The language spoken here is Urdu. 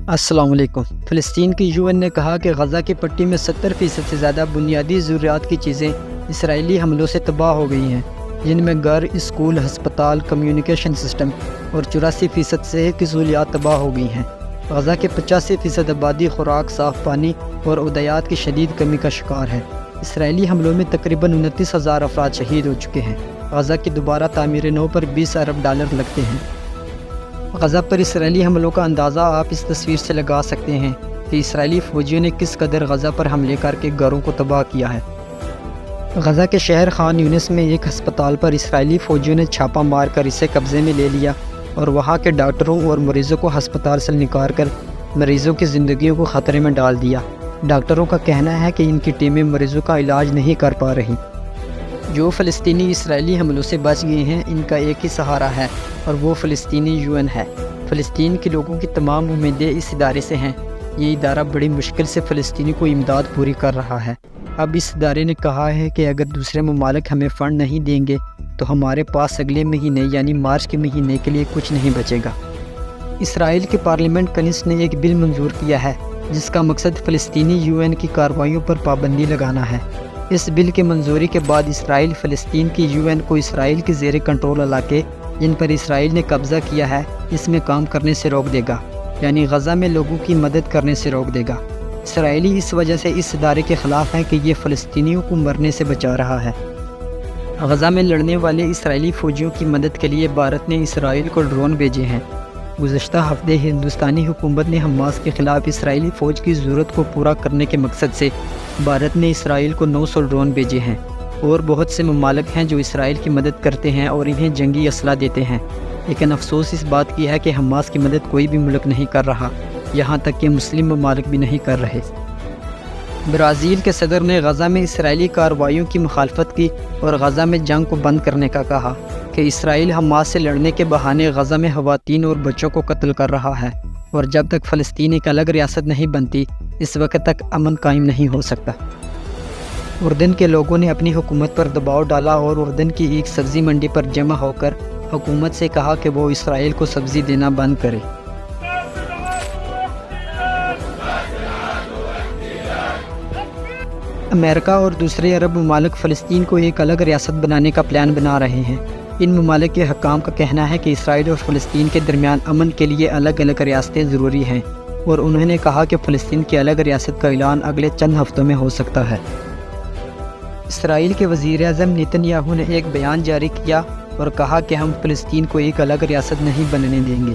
السلام علیکم۔ فلسطین کی UN نے کہا کہ غزہ کی پٹی میں 70% سے زیادہ بنیادی ضروریات کی چیزیں اسرائیلی حملوں سے تباہ ہو گئی ہیں، جن میں گھر، اسکول، ہسپتال، کمیونیکیشن سسٹم اور 84% صحت کی سہولیات تباہ ہو گئی ہیں۔ غزہ کے 85% آبادی خوراک، صاف پانی اور ادویات کی شدید کمی کا شکار ہے۔ اسرائیلی حملوں میں تقریباً 29,000 افراد شہید ہو چکے ہیں۔ غزہ کی دوبارہ تعمیر نو پر $20 ارب لگتے ہیں۔ غزہ پر اسرائیلی حملوں کا اندازہ آپ اس تصویر سے لگا سکتے ہیں کہ اسرائیلی فوجیوں نے کس قدر غزہ پر حملے کر کے گھروں کو تباہ کیا ہے۔ غزہ کے شہر خان یونس میں ایک ہسپتال پر اسرائیلی فوجیوں نے چھاپہ مار کر اسے قبضے میں لے لیا اور وہاں کے ڈاکٹروں اور مریضوں کو ہسپتال سے نکال کر مریضوں کی زندگیوں کو خطرے میں ڈال دیا۔ ڈاکٹروں کا کہنا ہے کہ ان کی ٹیمیں مریضوں کا علاج نہیں کر پا رہی۔ جو فلسطینی اسرائیلی حملوں سے بچ گئے ہیں، ان کا ایک ہی سہارا ہے اور وہ فلسطینی UN ہے۔ فلسطین کے لوگوں کی تمام امیدیں اس ادارے سے ہیں۔ یہ ادارہ بڑی مشکل سے فلسطینی کو امداد پوری کر رہا ہے۔ اب اس ادارے نے کہا ہے کہ اگر دوسرے ممالک ہمیں فنڈ نہیں دیں گے تو ہمارے پاس اگلے مہینے یعنی مارچ کے مہینے کے لیے کچھ نہیں بچے گا۔ اسرائیل کے پارلیمنٹ کنیس نے ایک بل منظور کیا ہے جس کا مقصد فلسطینی UN کی کارروائیوں پر پابندی لگانا ہے۔ اس بل کے منظوری کے بعد اسرائیل فلسطین کی UN کو اسرائیل کے زیر کنٹرول علاقے جن پر اسرائیل نے قبضہ کیا ہے اس میں کام کرنے سے روک دے گا، یعنی غزہ میں لوگوں کی مدد کرنے سے روک دے گا۔ اسرائیلی اس وجہ سے اس ادارے کے خلاف ہیں کہ یہ فلسطینیوں کو مرنے سے بچا رہا ہے۔ غزہ میں لڑنے والے اسرائیلی فوجیوں کی مدد کے لیے بھارت نے اسرائیل کو ڈرون بھیجے ہیں۔ گزشتہ ہفتے ہندوستانی حکومت نے حماس کے خلاف اسرائیلی فوج کی ضرورت کو پورا کرنے کے مقصد سے بھارت نے اسرائیل کو 900 ڈرون بھیجے ہیں، اور بہت سے ممالک ہیں جو اسرائیل کی مدد کرتے ہیں اور انہیں جنگی اسلحہ دیتے ہیں، لیکن افسوس اس بات کی ہے کہ حماس کی مدد کوئی بھی ملک نہیں کر رہا، یہاں تک کہ مسلم ممالک بھی نہیں کر رہے۔ برازیل کے صدر نے غزہ میں اسرائیلی کارروائیوں کی مخالفت کی اور غزہ میں جنگ کو بند کرنے کا کہا کہ اسرائیل حماس سے لڑنے کے بہانے غزہ میں خواتین اور بچوں کو قتل کر رہا ہے، اور جب تک فلسطین ایک الگ ریاست نہیں بنتی اس وقت تک امن قائم نہیں ہو سکتا۔ اردن کے لوگوں نے اپنی حکومت پر دباؤ ڈالا اور اردن کی ایک سبزی منڈی پر جمع ہو کر حکومت سے کہا کہ وہ اسرائیل کو سبزی دینا بند کرے۔ امریکہ اور دوسرے عرب ممالک فلسطین کو ایک الگ ریاست بنانے کا پلان بنا رہے ہیں۔ ان ممالک کے حکام کا کہنا ہے کہ اسرائیل اور فلسطین کے درمیان امن کے لیے الگ الگ ریاستیں ضروری ہیں، اور انہوں نے کہا کہ فلسطین کی الگ ریاست کا اعلان اگلے چند ہفتوں میں ہو سکتا ہے۔ اسرائیل کے وزیر اعظم نیتن یاہو نے ایک بیان جاری کیا اور کہا کہ ہم فلسطین کو ایک الگ ریاست نہیں بننے دیں گے۔